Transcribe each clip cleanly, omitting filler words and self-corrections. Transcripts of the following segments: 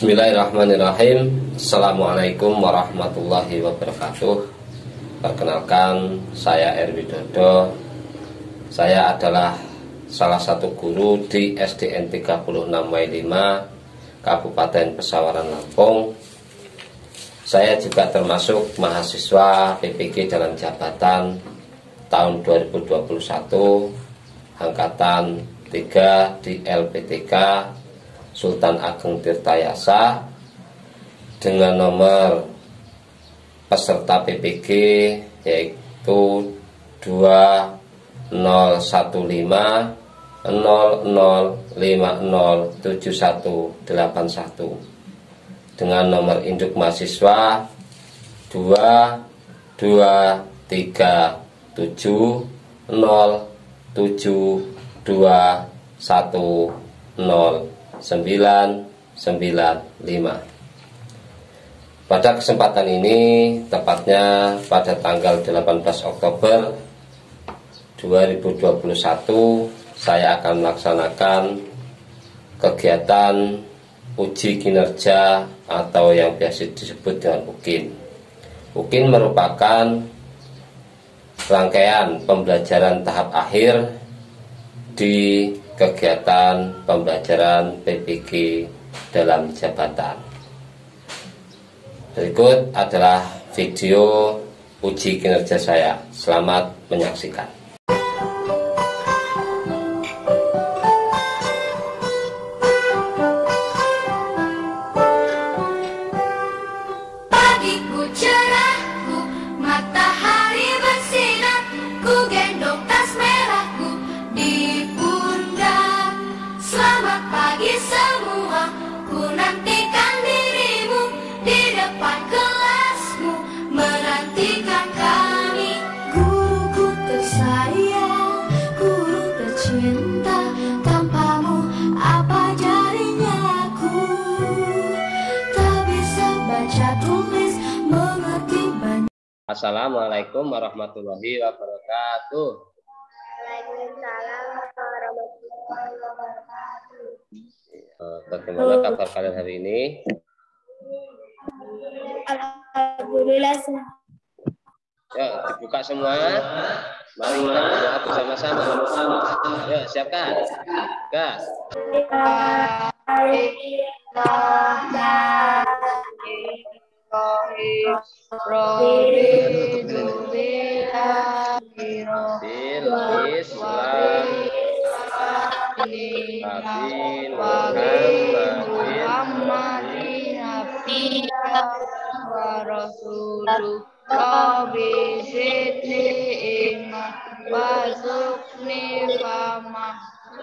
Bismillahirrahmanirrahim. Assalamualaikum warahmatullahi wabarakatuh. Perkenalkan, saya Erwidodo. Saya adalah salah satu guru di SDN 36 Mei 5 Kabupaten Pesawaran Lampung. Saya juga termasuk mahasiswa PPG dalam jabatan tahun 2021 Angkatan 3 di LPTK Sultan Ageng Tirtayasa dengan nomor peserta PPG yaitu 201500507181 dengan nomor induk mahasiswa 223707210995. Pada kesempatan ini, tepatnya pada tanggal 18 Oktober 2021, saya akan melaksanakan kegiatan uji kinerja atau yang biasa disebut dengan UKIN. UKIN merupakan rangkaian pembelajaran tahap akhir di kegiatan pembelajaran PPG dalam jabatan. Berikut adalah video uji kinerja saya. Selamat menyaksikan. Pagiku cerahku, matahari bersinar, ku gendong tas merahku di pundak. Selamat pagi semua, ku nantikan dirimu di depan kelasmu, menantikan kami. Guruku tersayang, guru tercinta, tanpamu apa jadinya aku? Tak bisa baca tulis, mengerti banyak. Assalamualaikum warahmatullahi wabarakatuh. Waalaikumsalam warahmatullahi wabarakatuh. Bagaimana kabar kalian hari ini? Alhamdulillah. Yuk, dibuka semua. Mari kita berdoa bersama-sama. Yuk, siapkan. Gas. Islam Nabi Muhammadin wa rasuluh Rabbi zidni ilma warzuqni fahma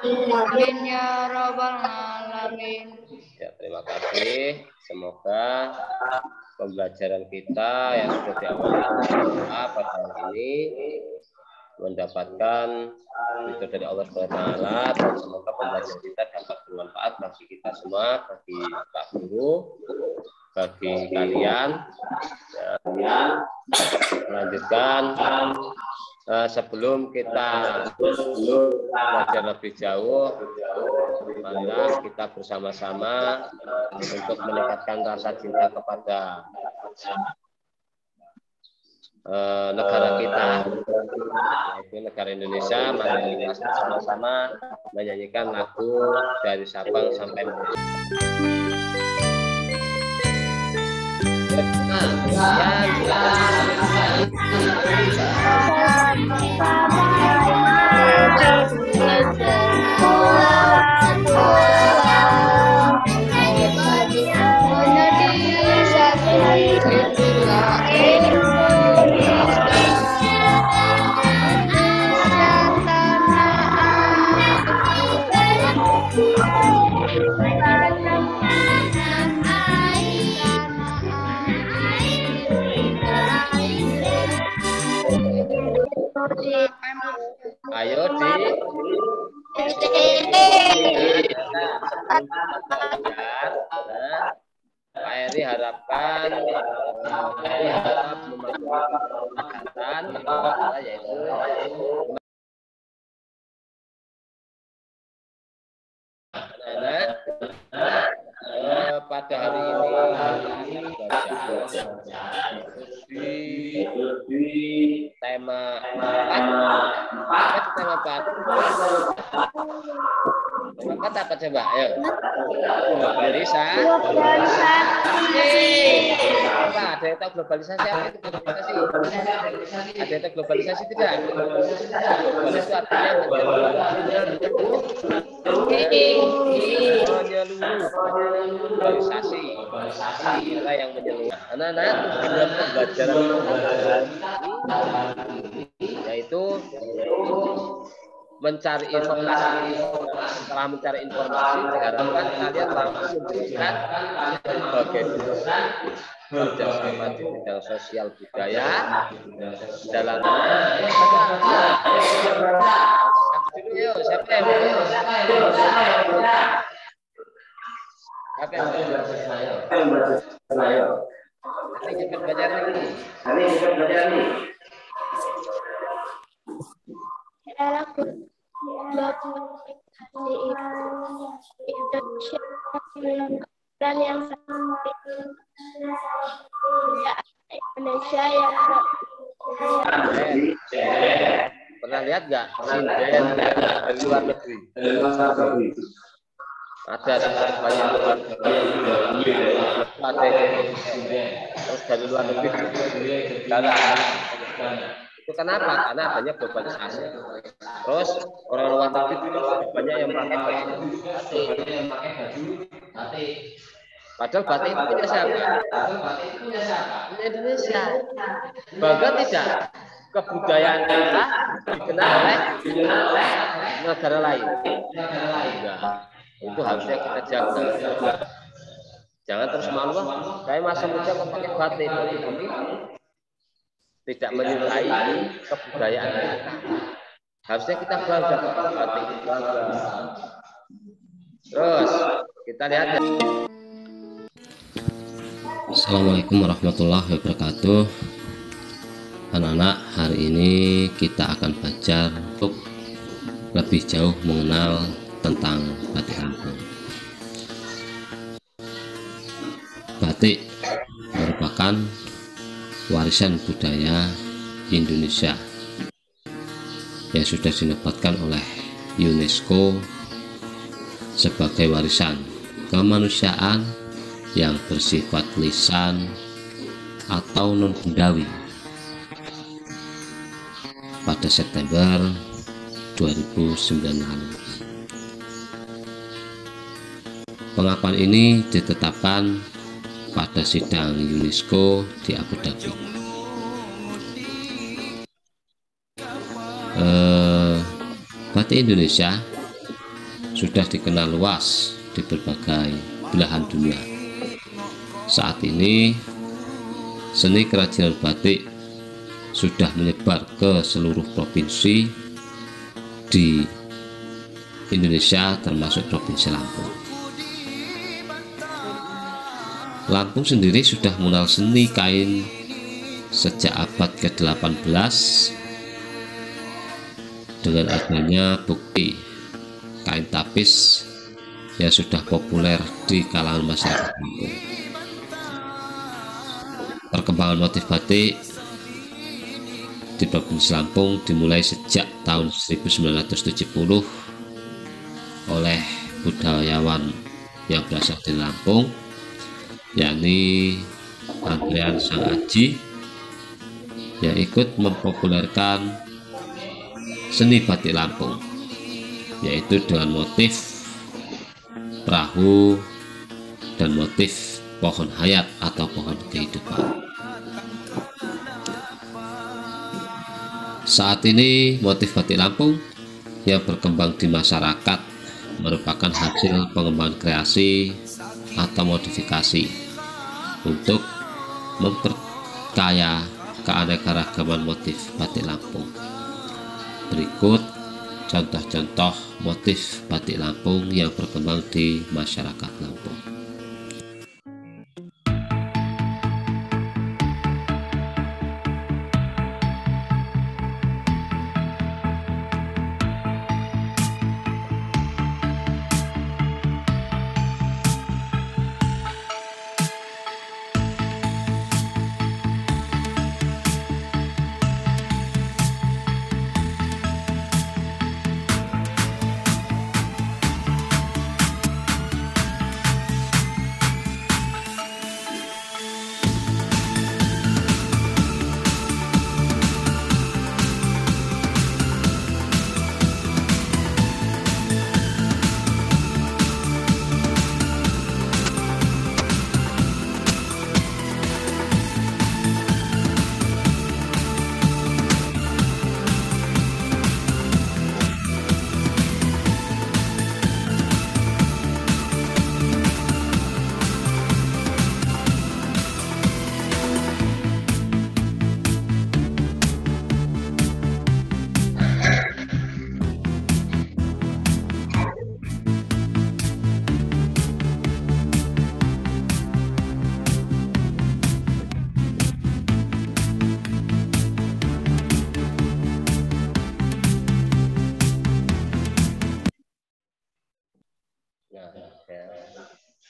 amin ya rabbal alamin. Ya, terima kasih. Semoga pembelajaran kita yang sudah diawali pada hari ini mendapatkan itu dari Allah SWT, dan semoga pembelajaran kita dapat bermanfaat bagi kita semua, bagi Pak Guru, bagi kalian. Dan melanjutkan, sebelum kita belajar lebih jauh, marilah kita bersama-sama untuk meningkatkan rasa cinta kepada negara kita, yaitu negara Indonesia. Mari kita bersama-sama menyanyikan lagu dari Sabang sampai Merauke. Ayo Pak Eri harapkan harap memasukan kesepakatan yaitu pada hari ini baca di tema 4. Tema 4 apa coba? Ayo. Globalisasi. Apa? Ada yang tahu globalisasi apa itu globalisasi? Ada yang tahu globalisasi tidak? Globalisasi itu artinya menyeluruh. Globalisasi adalah yang menyeluruh. Anak-anak tujuan pembelajaran yaitu mencari informasi. Setelah mencari informasi, diharapkan kalian mampu memberikan berbagai kerjasama di bidang sosial budaya dalam siapa yang Nanti cepat belajar nih. dan yang Indonesia yang pernah lihat nggak sinden dari luar negeri? Ada banyak luar negeri, ada terus dari luar negeri itu kenapa? Karena adanya globalisasi. Terus orang luar negeri itu banyak yang pakai baju batik. Padahal batik itu punya siapa? Punya Indonesia. Bangga tidak kebudayaan kita dikenal oleh negara lain? Enggak. Itu harusnya kita jaga. Jangan terus malu, saya masa muda kok pakai batik. Tidak menyukai kebudayaan kita. Harusnya kita bangga pakai batik. Terus kita lihat. Assalamualaikum warahmatullahi wabarakatuh. Anak-anak, hari ini kita akan belajar untuk lebih jauh mengenal tentang batik Lampung. Batik merupakan warisan budaya Indonesia yang sudah dinobatkan oleh UNESCO sebagai warisan kemanusiaan yang bersifat lisan atau non-bendawi pada September 2009 lalu. Pengakuan ini ditetapkan pada sidang UNESCO di Abu Dhabi. Batik Indonesia sudah dikenal luas di berbagai belahan dunia. Saat ini seni kerajinan batik sudah menyebar ke seluruh provinsi di Indonesia termasuk Provinsi Lampung. Lampung sendiri sudah mengenal seni kain sejak abad ke-18 dengan adanya bukti kain tapis yang sudah populer di kalangan masyarakat Lampung. Perkembangan motif batik di Provinsi Lampung dimulai sejak tahun 1970 oleh budayawan yang berasal dari Lampung, yakni Andrean Sang Aji, yang ikut mempopulerkan seni batik Lampung, yaitu dengan motif perahu dan motif pohon hayat atau pohon kehidupan. Saat ini motif batik Lampung yang berkembang di masyarakat merupakan hasil pengembangan kreasi atau modifikasi untuk memperkaya keanekaragaman motif batik Lampung. Berikut contoh-contoh motif batik Lampung yang berkembang di masyarakat Lampung.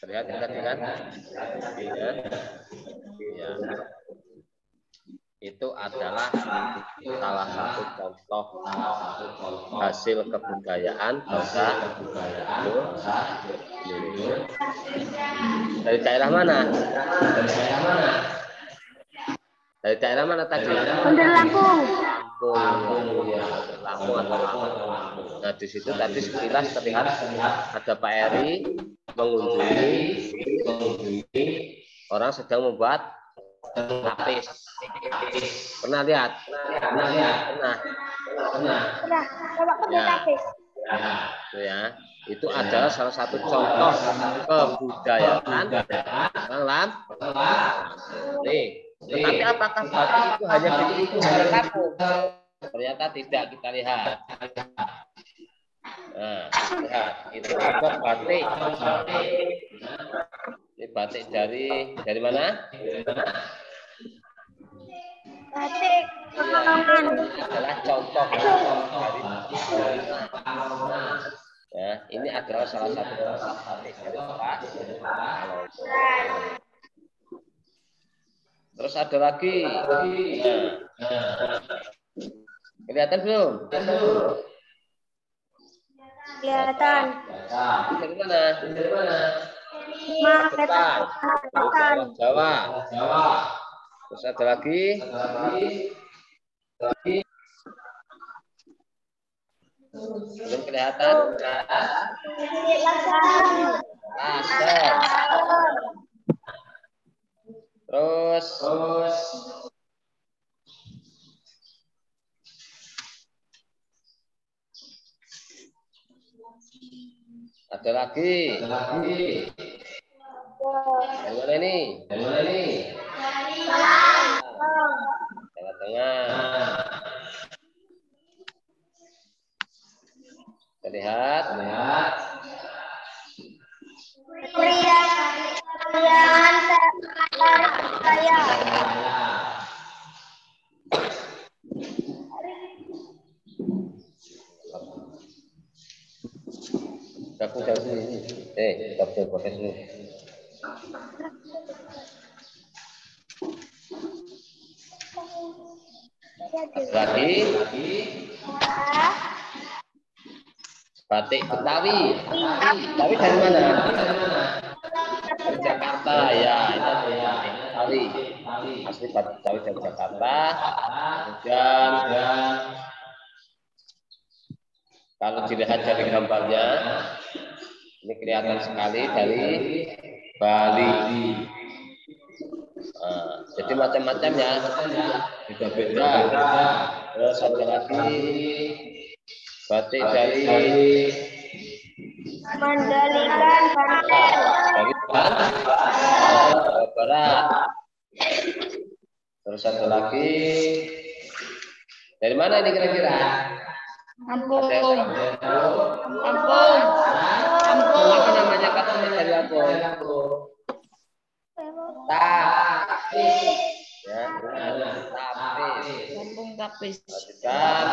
Terlihat ya tadi kan? Ya. Ya. Itu adalah salah satu contoh hasil kebudayaan bangsa Indonesia. Dari daerah mana? Dari daerah mana tadi? Bandar Lampung. Lampung, ya. Lampung atau Lampung. Nah di situ tadi sekilas terlihat ada Pak Eri mengunjungi orang sedang membuat lapis. Pernah lihat? Pernah. Coba kerja lapis. Ya. Itu adalah salah satu contoh kebudayaan orang Lampung. Nih. Tetapi apakah batik itu hanya dimiliki orang Lampung? Ternyata tidak, kita lihat. Nah, lihat itu ada batik. Ini batik dari mana? Batik Pekalongan. Adalah contoh dari ya, ini adalah salah satu batik dari Pekalongan. Terus ada lagi. Nah. Kelihatan belum? Kelihatan. Dari mana? Magetan. Jawa. Terus ada lagi. Belum kelihatan? Laser. Terus ada lagi. Dari mana ini? Jawa Tengah. Terlihat. Periangan saya. Gabung ini. Gabung podcast ini. Lagi. Batik Betawi. Betawi dari mana? Dari Jakarta ya, itu batik Betawi. Asli batik Betawi dari Jakarta. Dan kalau dilihat dari gambarnya, ini kelihatan sekali dari Bali. Jadi macam-macam ya, beda-beda. Terus ada lagi batik dari Mandalika, Banten. dari Jawa Barat. Terus ada lagi dari mana ini kira-kira? Lampung. Apa namanya katanya dari Lampung? Tapis. Ya, tapis. Lampung tapis. Lanjutkan.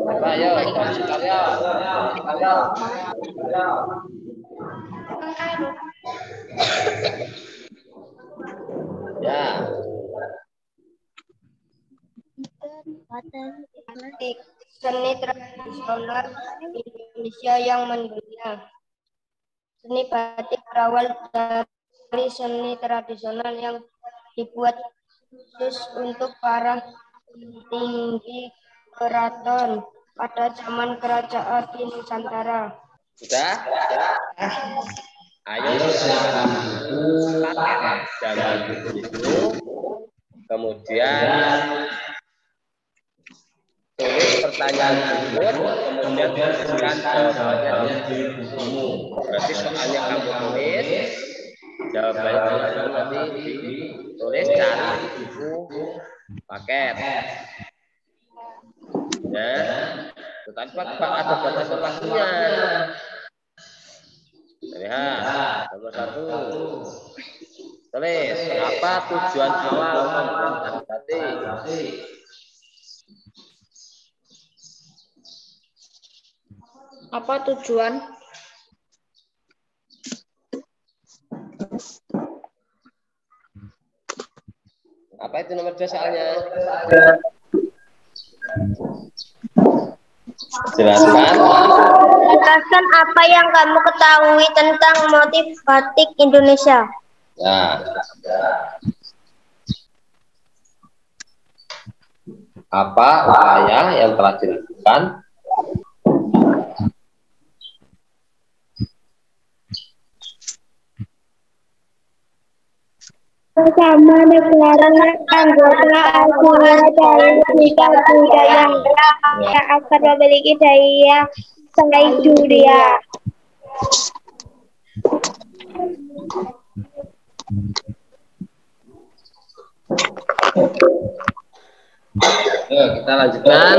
Apa ayo, sekalian. Ya. Seni tradisional Indonesia yang mendunia. Seni batik berawal dari seni tradisional yang dibuat khusus untuk para tinggi keraton pada zaman kerajaan di Nusantara. Sudah? Ayo silakan pakai jalan itu. Kemudian tulis pertanyaan berikut, kemudian tuliskan jawabannya di bukumu. Berarti soalnya kamu tulis, jawabannya kamu nanti ditulis cari di buku paket. Ya, tetapi ada batasan waktunya. Lihat, nomor 1. Tulis, apa tujuan awal pembuatan batik? Apa tujuan? Apa itu nomor 2 soalnya? Jelaskan. Jelaskan apa yang kamu ketahui tentang motif batik Indonesia. Nah, apa upaya yang telah dilakukan bersama negara anggota ASEAN dalam bidang budaya yang akan memiliki daya saing dunia. Kita lanjutkan.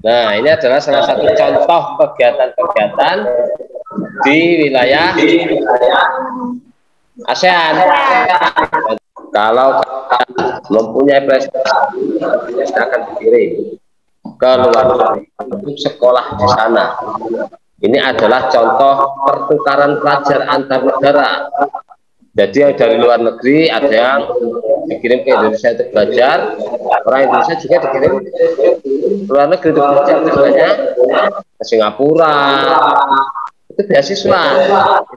Nah, ini adalah salah satu contoh kegiatan-kegiatan di wilayah ASEAN. Kalau mempunyai prestasi, akan dikirim ke luar negeri untuk sekolah di sana. Ini adalah contoh pertukaran pelajar antar negara. Jadi yang dari luar negeri ada yang dikirim ke Indonesia untuk belajar, orang Indonesia juga dikirim ke luar negeri untuk belajar, misalnya ke Singapura. Itu beasiswa,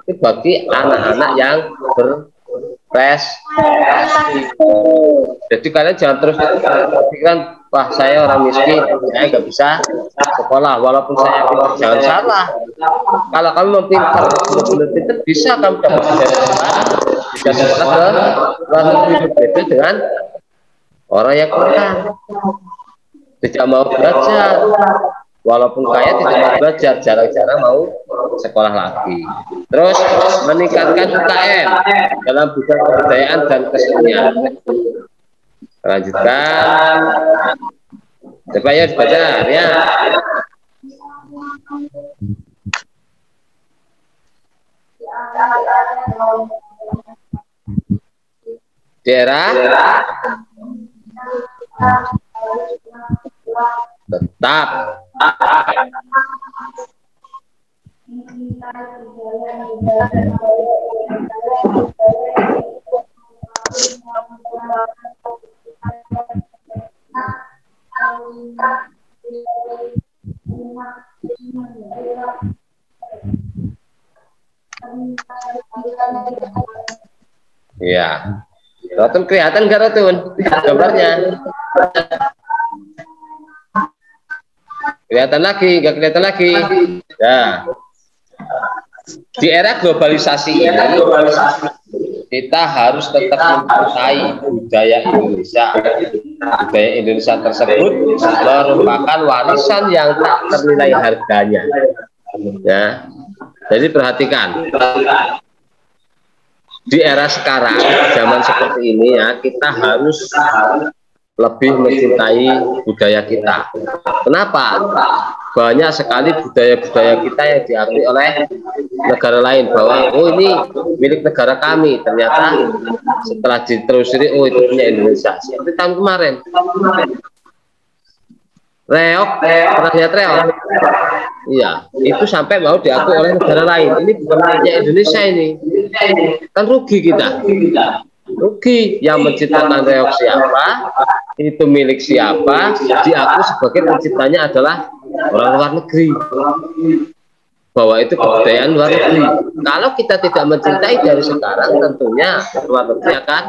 itu bagi anak-anak yang berprestasi. Jadi kalian jangan terus pikiran, wah saya orang miskin, saya nggak bisa sekolah, walaupun saya pintar. Jangan salah. Kalau kamu mau pintar, benar-benar pintar, bisa kamu dapat beasiswa, bisa sekolah ke luar negeri. Berbeda dengan orang yang kurang, tidak mau belajar. Walaupun kaya tidak mau belajar, jarang-jarang mau sekolah lagi. Terus meningkatkan UKM dalam bidang kebudayaan dan kesenian. Lanjutkan. Coba ya dibaca ya. Daerah tetap ya. Rotun kelihatan nggak Rotun gambarnya? Kelihatan lagi, nggak kelihatan lagi. Nah, di era globalisasi ini kita harus tetap mencintai budaya Indonesia. Budaya Indonesia tersebut merupakan warisan yang tak ternilai harganya. Ya, jadi perhatikan. Di era sekarang, zaman seperti ini ya, kita harus lebih mencintai budaya kita. Kenapa? Banyak sekali budaya-budaya kita yang diakui oleh negara lain bahwa oh ini milik negara kami. Ternyata setelah ditelusuri oh itu punya Indonesia. Seperti tahun kemarin. Reok, pernah lihat reok? Iya, itu sampai mau diakui oleh negara lain. Ini bukan punya Indonesia ini. Kan rugi kita. Rugi, yang menciptakan reok siapa, itu milik siapa, diakui sebagai penciptanya adalah orang luar negeri, bahwa itu kebudayaan luar negeri. Kalau kita tidak mencintai dari sekarang, tentunya luar negeri akan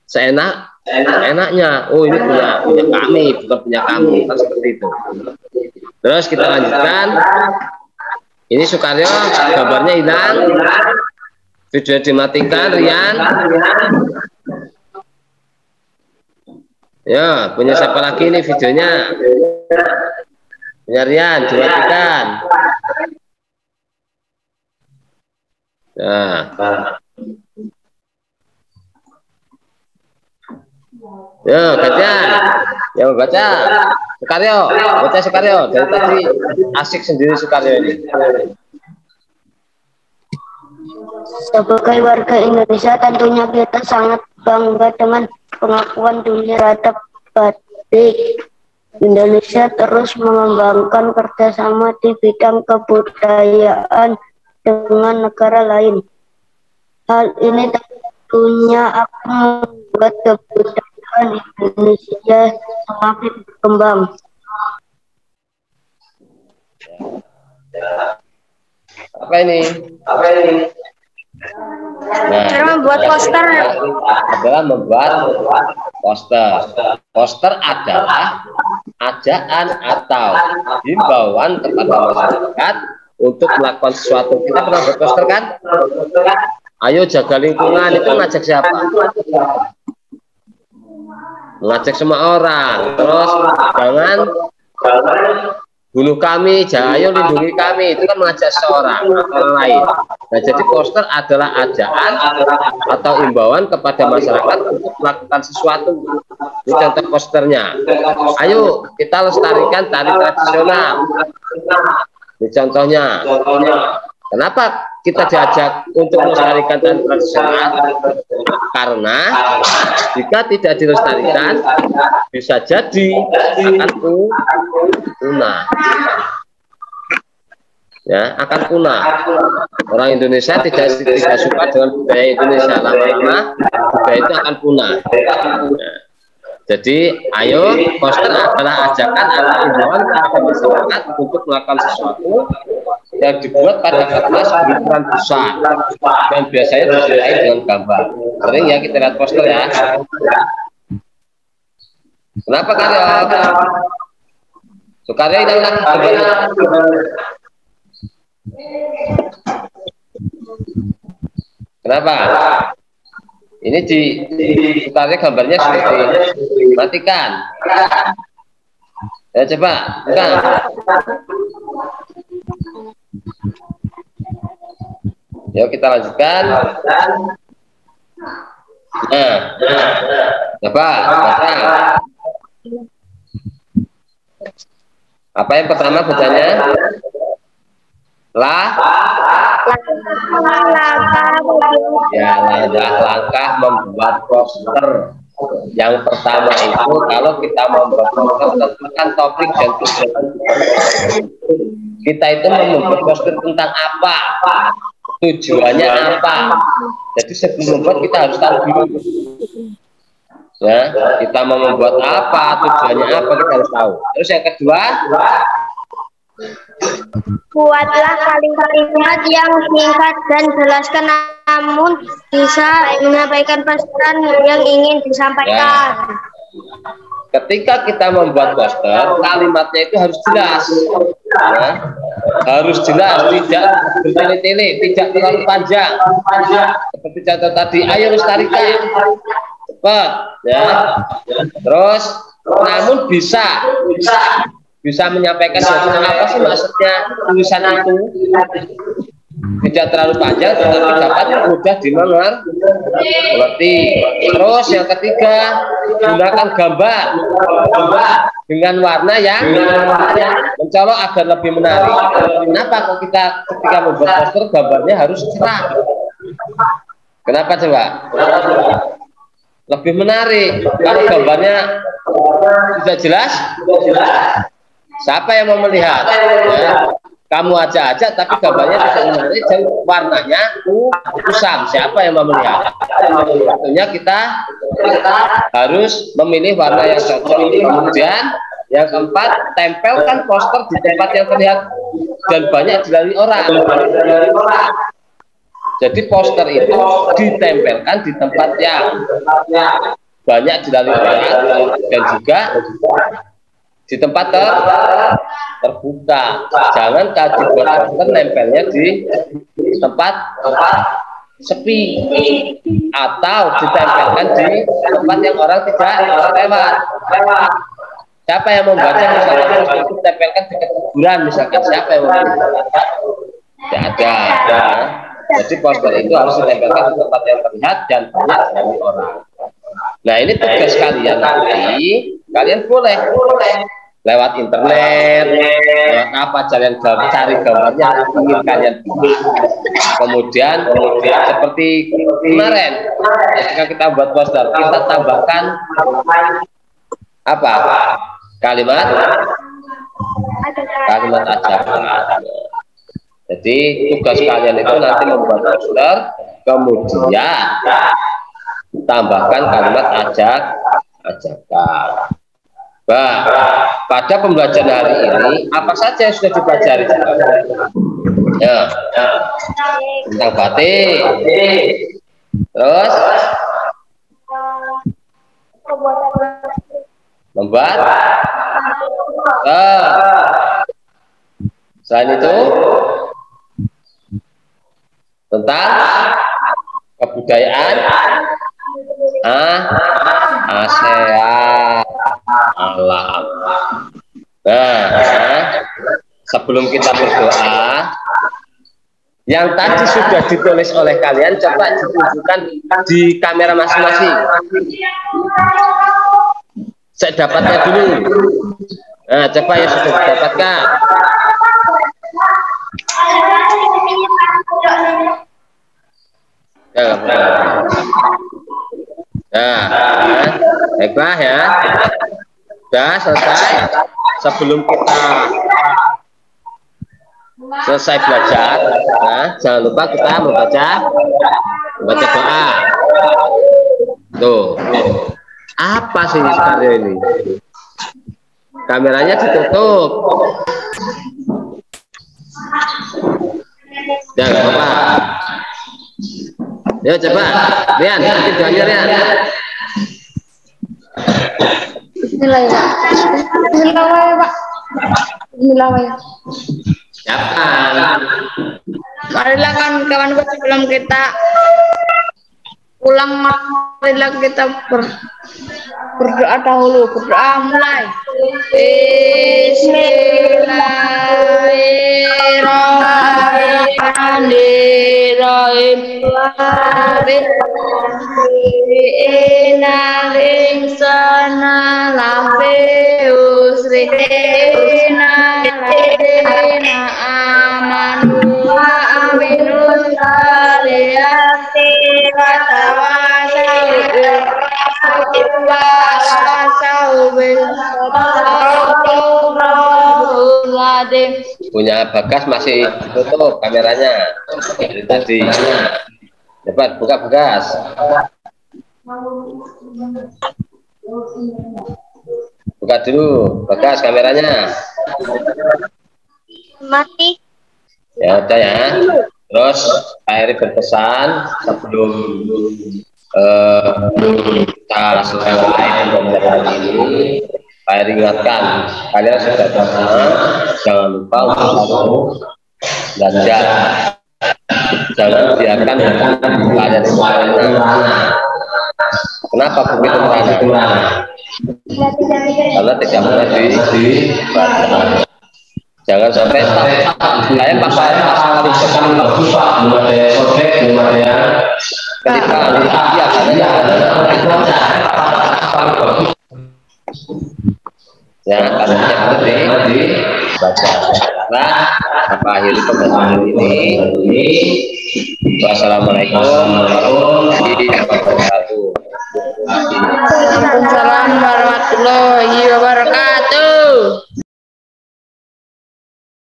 seenaknya, oh ini punya kami, bukan punya kamu, kan seperti itu. Terus kita lanjutkan. Ini Sukaryo, gambarnya hilang. Video dimatikan, Rian. Ya, punya siapa lagi ini videonya? Punya Rian, dimatikan. Nah. Ya, gantian. Ya, baca. Sukaryo, baca Sukaryo. Dari tadi asik sendiri Sukaryo ini. Sebagai warga Indonesia, tentunya kita sangat bangga dengan pengakuan dunia terhadap batik. Indonesia terus mengembangkan kerjasama di bidang kebudayaan dengan negara lain. Hal ini tentunya akan membuat kebudayaan Indonesia semakin berkembang. Apa ini? Nah, Cara membuat poster adalah membuat poster. Poster adalah ajakan atau himbauan kepada masyarakat untuk melakukan sesuatu. Kita pernah buat poster kan? Ayo jaga lingkungan, itu ngajak siapa? Mengajak semua orang. Terus jangan bunuh kami, ayo lindungi kami, itu kan mengajak seorang orang lain. Nah, jadi poster adalah ajakan atau imbauan kepada masyarakat untuk melakukan sesuatu. Ini contoh posternya. Ayo kita lestarikan tari tradisional. Ini contohnya. Kenapa kita diajak untuk melestarikan tari tradisional? Karena jika tidak dilestarikan, bisa jadi akan punah. Ya, akan punah. Orang Indonesia tidak suka dengan budaya Indonesia, lama-lama budaya itu akan punah. Ya. Jadi, ayo, poster adalah ajakan atau imbauan kepada masyarakat untuk melakukan sesuatu yang dibuat pada kertas berukuran besar dan biasanya disertai dengan gambar. Sering ya kita lihat poster ya. Kenapa Karyo? Sukaryo ini lagi gambarnya. Kenapa? Ini di Sukaryo gambarnya sudah dimatikan. Ya coba, bukan. Yuk kita lanjutkan. Nah, coba baca. Apa yang pertama bacanya? Ya, langkah membuat poster. Yang pertama itu kalau kita membuat poster tentukan topik dan tujuan. Kita itu membuat poster tentang apa? Tujuannya apa? Jadi sebelum membuat kita harus tahu dulu. Ya, kita mau membuat apa? Tujuannya apa? Kita harus tahu. Terus yang kedua, buatlah kalimat yang singkat dan jelaskan namun bisa menyampaikan pesan yang ingin disampaikan. Ya. Ketika kita membuat poster, kalimatnya itu harus jelas. Ya. Harus jelas, tidak bertele-tele, tidak terlalu panjang. Seperti contoh tadi, ayo lestarikan. Cepat, ya. Terus, namun bisa menyampaikan apa sih maksudnya tulisan itu, tidak terlalu panjang tetapi dapat mudah dimengerti. Terus yang ketiga, gunakan gambar dengan warna yang mencolok agar lebih menarik. Kenapa kok kita ketika membuat poster gambarnya harus cerah? Kenapa coba? Lebih menarik. Kalau gambarnya tidak jelas, siapa yang mau melihat? Ya. Kamu aja tapi gambarnya tidak menarik dan warnanya kusam. Siapa yang mau melihat? Tentunya kita harus memilih warna yang cocok. Kemudian yang keempat, tempelkan poster di tempat yang terlihat dan banyak dilalui orang. Jadi poster itu ditempelkan di tempat yang banyak dilalui orang dan juga di tempat terbuka. Jangan dibuat poster nempelnya di tempat sepi atau ditempelkan di tempat yang orang tidak lewat. Siapa yang membaca misalkan poster itu ditempelkan di kuburan misalkan, siapa yang membaca? Tidak ada. Jadi poster itu harus ditempelkan di tempat yang terlihat dan banyak dilalui orang. Nah ini tugas kalian nanti. Kalian boleh lewat internet, lewat apa cari gambarnya yang ingin kalian buat. Kemudian seperti kemarin ketika kita buat poster, kita tambahkan apa? Kalimat ajakan. Jadi tugas kalian itu nanti membuat poster, kemudian tambahkan kalimat ajakan. Pada pembelajaran hari ini apa saja yang sudah dipelajari? Ya, tentang batik. Terus membuat. Selain itu tentang kebudayaan ASEAN alam. Sebelum kita berdoa, yang tadi sudah ditulis oleh kalian coba ditunjukkan di kamera masing-masing. Saya dapatnya dulu. Nah, coba yang sudah didapatkan. Baiklah ya. Sudah selesai. Sebelum kita selesai belajar, jangan lupa kita membaca doa. Tuh, apa sih sekarang ini? Kameranya ditutup. Jangan lupa. Yuk coba, Rian, bikin doanya Rian. Bismillahirrahmanirrahim, Pak. Bismillahirrahmanirrahim. Jangan. Marilah kawan-kawan sebelum kita pulang, marilah kita berdoa dahulu. Berdoa mulai. Bismillahirrahmanirrahim. Inna insana lafi usri. Inna ladina amanu wa amilus salihati wa tawassaw bil sabri. Punya Bagas masih tutup kameranya dari tadi. Cepat buka Bagas. Buka dulu Bagas kameranya. Mati. Ya udah ya. Terus Pak Eri berpesan sebelum kita selesai pembelajaran ini, Pak Eri ingatkan kalian sudah bersama, jangan lupa untuk selalu belajar. Jangan biarkan kalian merana. Kenapa begitu merana? Karena tidak pernah dibaca. Jangan sampai saya pasal ketika dia katanya ya katanya dibaca. Nah, apa akhiri pembelajaran ini? Wassalamualaikum warahmatullahi wabarakatuh.